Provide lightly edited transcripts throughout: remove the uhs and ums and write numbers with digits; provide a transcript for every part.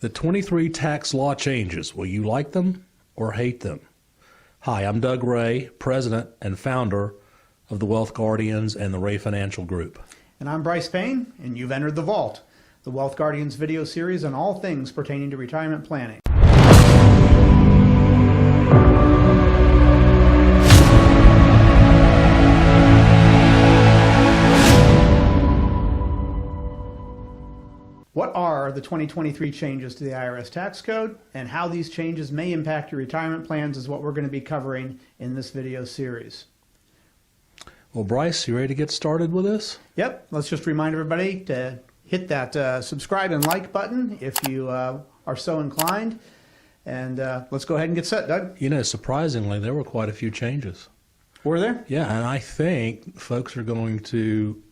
The 23 tax law changes, will you like them or hate them? Hi, I'm Doug Ray, President and founder of the Wealth Guardians and the Ray Financial Group. And I'm Brice Payne, and you've entered The Vault, the Wealth Guardians video series on all things pertaining to retirement planning. What are the 2023 changes to the IRS tax code, and how these changes may impact your retirement plans is what we're going to be covering in this video series. Well, Brice, you ready to get started with this? Yep. Let's just remind everybody to hit that subscribe and like button if you are so inclined. And let's go ahead and get set, Doug. You know, surprisingly, there were quite a few changes. Were there? Yeah, and I think folks are going to,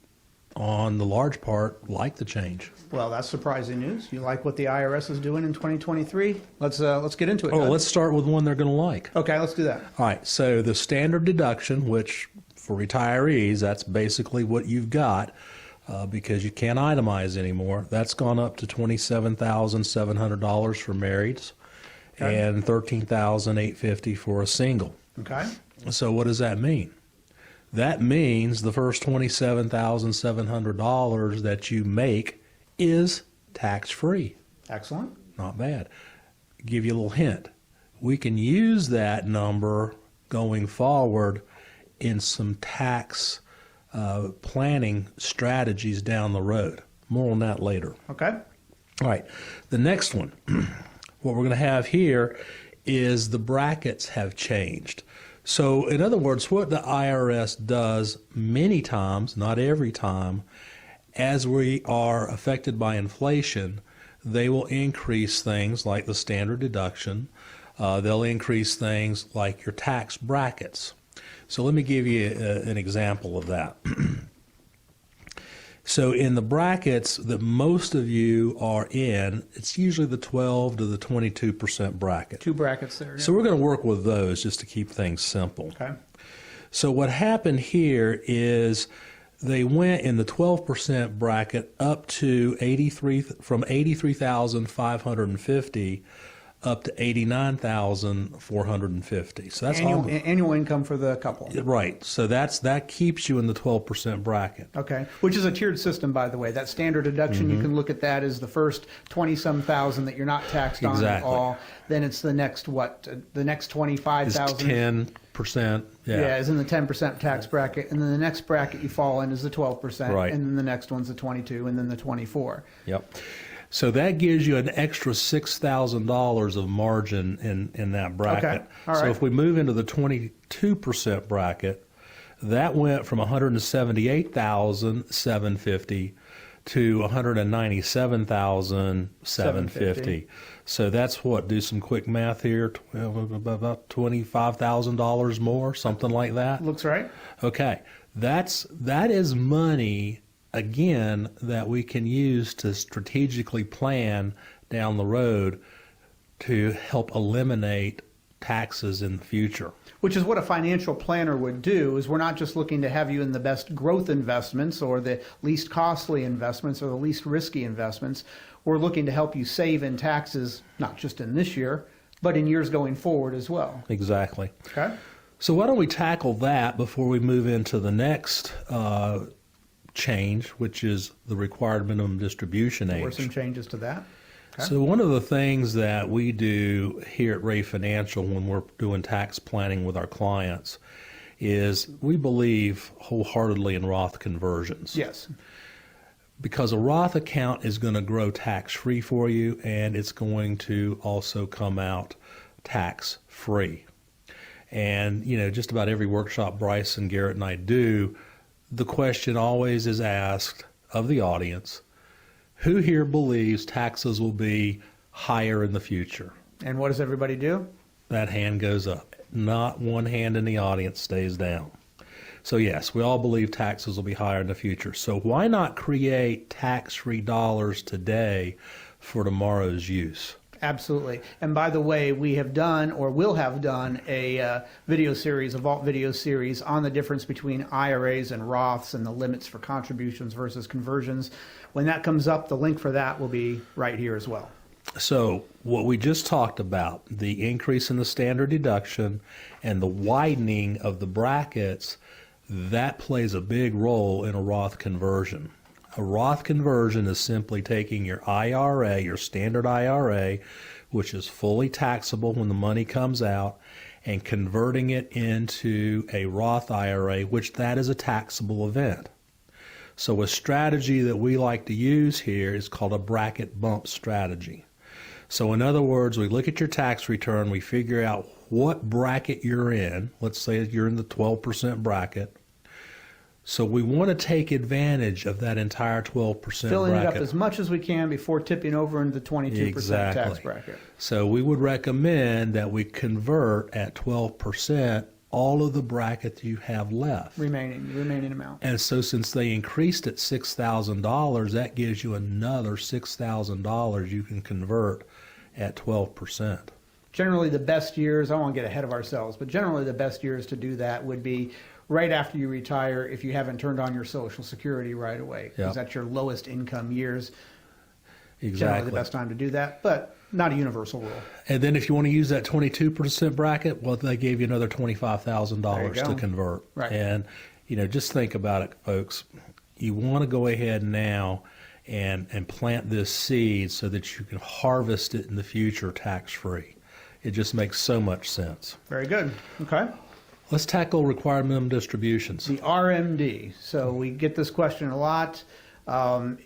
on the large part, like the change. Well, that's surprising news. You like what the IRS is doing in 2023? Let's get into it. Oh, Doug. let's start with one they're going to like. Okay, let's do that. All right, so the standard deduction, which for retirees, that's basically what you've got because you can't itemize anymore. That's gone up to $27,700 for marrieds and $13,850 for a single. Okay. So what does that mean? That means the first $27,700 that you make is tax-free. Excellent. Not bad. Give you a little hint. We can use that number going forward in some tax planning strategies down the road. More on that later. Okay. All right. The next one, what we're going to have here is the brackets have changed. So in other words, what the IRS does many times, not every time, as we are affected by inflation, they will increase things like the standard deduction. They'll increase things like your tax brackets. So let me give you an example of that. So in the brackets that most of you are in, it's usually the 12 to the 22% bracket. Two brackets there. Yeah. So we're going to work with those just to keep things simple. Okay. So what happened here is they went in the 12% bracket up to from 83,550 up to 89,450. So that's annual income for the couple. Right. So that keeps you in the 12% bracket. Okay. Which is a tiered system, by the way. That standard deduction, you can look at that as the first 20-some thousand that you're not taxed on at all. Then it's the next the next 25,000. It's 10%. Yeah, is in the 10% tax bracket, and then the next bracket you fall in is the 12%, right. And then the next one's the 22, and then the 24. Yep. So that gives you an extra $6,000 of margin in that bracket. Okay. All right. So if we move into the 22% bracket, that went from $178,750 to $197,750. So that's what, do some quick math here, about $25,000 more, something like that. Looks right. Okay. That is money, again, that we can use to strategically plan down the road to help eliminate taxes in the future. Which is what a financial planner would do, is we're not just looking to have you in the best growth investments or the least costly investments or the least risky investments. We're looking to help you save in taxes, not just in this year, but in years going forward as well. Exactly. Okay. So why don't we tackle that before we move into the next change, which is the required minimum distribution age. There were some changes to that. Okay. So one of the things that we do here at Ray Financial when we're doing tax planning with our clients is we believe wholeheartedly in Roth conversions. Yes. Because a Roth account is going to grow tax-free for you, and it's going to also come out tax-free. And, you know, just about every workshop Brice and Garrett and I do, the question always is asked of the audience, who here believes taxes will be higher in the future? And what does everybody do? That hand goes up. Not one hand in the audience stays down. So yes, we all believe taxes will be higher in the future. So why not create tax-free dollars today for tomorrow's use? Absolutely. And by the way, we have done or will have done a video series, a Vault video series on the difference between IRAs and Roths and the limits for contributions versus conversions. When that comes up, the link for that will be right here as well. So what we just talked about, the increase in the standard deduction and the widening of the brackets, that plays a big role in a Roth conversion. A Roth conversion is simply taking your IRA, your standard IRA, which is fully taxable when the money comes out, and converting it into a Roth IRA, which that is a taxable event. So a strategy that we like to use here is called a bracket bump strategy. So in other words, we look at your tax return, we figure out what bracket you're in. Let's say you're in the 12% bracket. So we want to take advantage of that entire 12% Filling bracket. it up as much as we can before tipping over into the 22% tax bracket. So we would recommend that we convert at 12% all of the bracket you have left. Remaining amount. And so since they increased it $6,000, that gives you another $6,000 you can convert at 12%. Generally the best years, I don't want to get ahead of ourselves, but generally the best years to do that would be right after you retire if you haven't turned on your Social Security right away, because that's your lowest income years. Exactly. Generally the best time to do that, but not a universal rule. And then if you want to use that 22% bracket, well, they gave you another $25,000 to convert. Right. And, just think about it, folks. You want to go ahead now and plant this seed so that you can harvest it in the future tax-free. It just makes so much sense. Very good. Okay. Let's tackle required minimum distributions. The RMD. So we get this question a lot.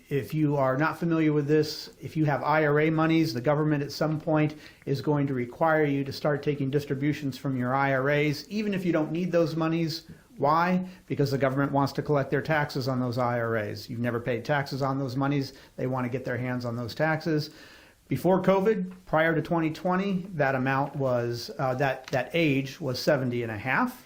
If you are not familiar with this, if you have IRA monies, the government at some point is going to require you to start taking distributions from your IRAs, even if you don't need those monies. Why? Because the government wants to collect their taxes on those IRAs. You've never paid taxes on those monies. They want to get their hands on those taxes. Before COVID, prior to 2020, that amount was, that age was 70 and a half.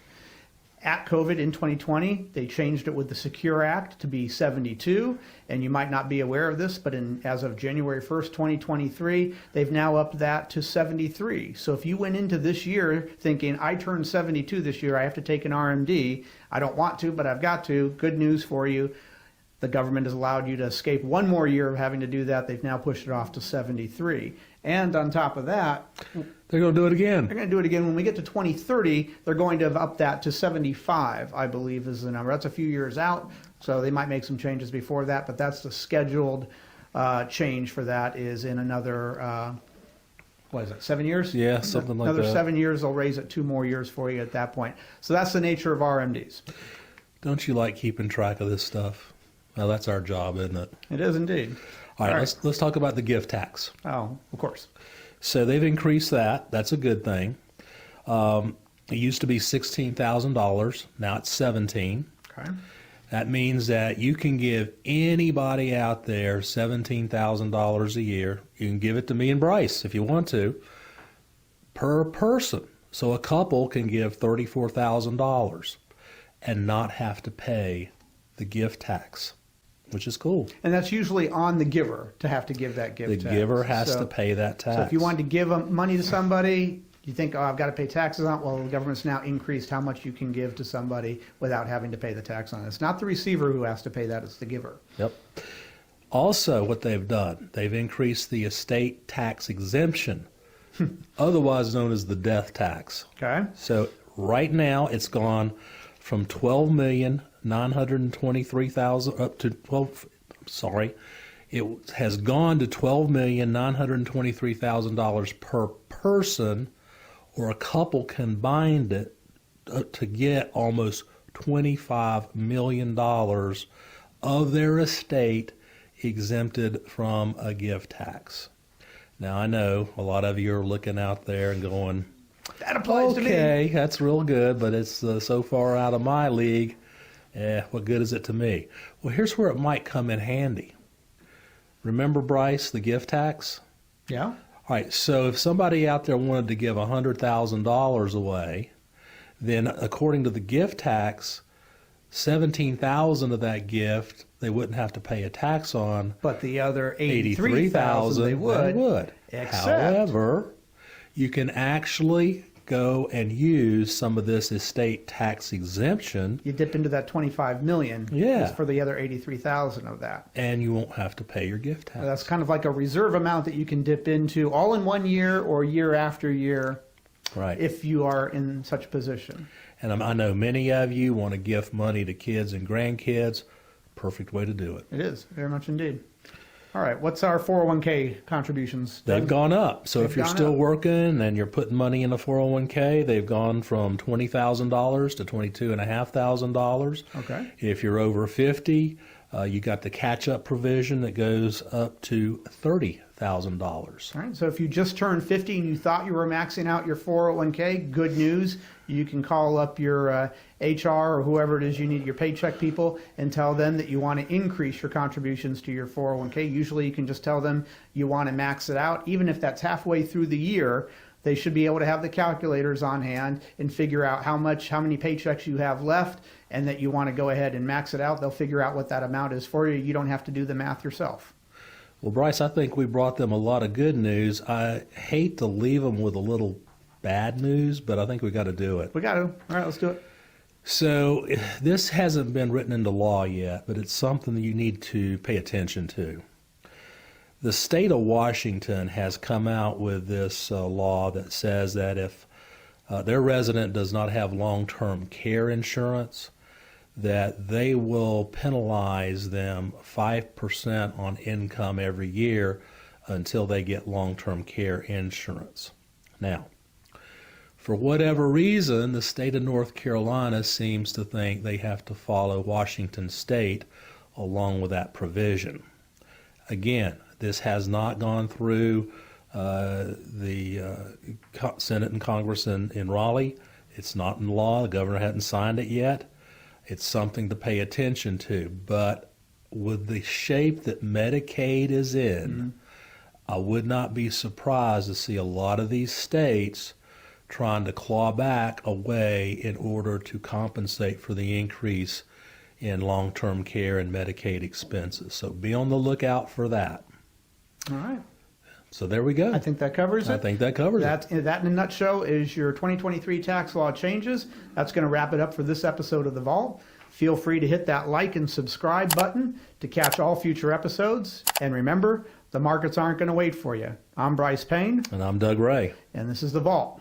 At COVID in 2020, they changed it with the Secure Act to be 72, and you might not be aware of this, but as of January 1st, 2023, they've now upped that to 73. So if you went into this year thinking, I turned 72 this year, I have to take an RMD, I don't want to, but I've got to, good news for you. The government has allowed you to escape one more year of having to do that. They've now pushed it off to 73. And on top of that, they're going to do it again. They're going to do it again. When we get to 2030, they're going to have upped that to 75, I believe is the number. That's a few years out, so they might make some changes before that, but that's the scheduled change for that is in another, 7 years? Yeah, something like that. Another 7 years, they'll raise it 2 more years for you at that point. So that's the nature of RMDs. Don't you like keeping track of this stuff? Well, that's our job, isn't it? It is indeed. All right. Let's talk about the gift tax. Oh, of course. So they've increased that. That's a good thing. It used to be $16,000. Now it's $17,000. Okay. That means that you can give anybody out there $17,000 a year. You can give it to me and Brice if you want to, per person. So a couple can give $34,000 and not have to pay the gift tax, which is cool. And that's usually on the giver to have to give that gift tax. The giver has to pay that tax. So if you wanted to give money to somebody, you think, oh, I've got to pay taxes on it. Well, the government's now increased how much you can give to somebody without having to pay the tax on it. It's not the receiver who has to pay that, it's the giver. Yep. Also, what they've done, they've increased the estate tax exemption, otherwise known as the death tax. Okay. So right now it's gone from $12,923,000 up to it has gone to $12,923,000 per person, or a couple combined it to get almost $25 million of their estate exempted from a gift tax. Now I know a lot of you are looking out there and going, that applies to me. Okay, that's real good, but it's so far out of my league. What good is it to me? Well, here's where it might come in handy. Remember, Brice, the gift tax? Yeah. All right, so if somebody out there wanted to give $100,000 away, then according to the gift tax, $17,000 of that gift they wouldn't have to pay a tax on. But the other $83,000 they would. However, you can actually go and use some of this estate tax exemption, You dip into that 25 million. Yeah. It's for the other 83,000 of that. and you won't have to pay your gift tax. That's kind of like a reserve amount that you can dip into all in one year or year after year Right. if you are in such a position. And I know many of you want to gift money to kids and grandkids. Perfect way to do it. It is, very much indeed. All right, what's our 401k contributions? They've gone up. So They've if you're gone still up. working and you're putting money in a 401k, they've gone from $20,000 to $22,500. Okay. If you're over 50, you got the catch-up provision that goes up to $30,000. All right, so if you just turned 50 and you thought you were maxing out your 401k, good news. You can call up your HR or whoever it is you need, your paycheck people, and tell them that you want to increase your contributions to your 401k. Usually you can just tell them you want to max it out. Even if that's halfway through the year, they should be able to have the calculators on hand and figure out how many paychecks you have left, and that you want to go ahead and max it out. They'll figure out what that amount is for you. You don't have to do the math yourself. Well, Bryce, I think we brought them a lot of good news. I hate to leave them with a little bad news, but I think we got to do it. We got to. All right, let's do it. So this hasn't been written into law yet, but it's something that you need to pay attention to. The state of Washington has come out with this law that says that if their resident does not have long-term care insurance, that they will penalize them 5% on income every year until they get long-term care insurance. Now, for whatever reason, the state of North Carolina seems to think they have to follow Washington State along with that provision. Again, this has not gone through the Senate and Congress in Raleigh. It's not in law. The governor hadn't signed it yet. It's something to pay attention to. But with the shape that Medicaid is in, I would not be surprised to see a lot of these states trying to claw back a way in order to compensate for the increase in long-term care and Medicaid expenses. So be on the lookout for that. All right. So there we go. I think that covers it. I think that covers it. That in a nutshell is your 2023 tax law changes. That's going to wrap it up for this episode of The Vault. Feel free to hit that like and subscribe button to catch all future episodes. And remember, the markets aren't going to wait for you. I'm Brice Payne. And I'm Doug Ray. And this is The Vault.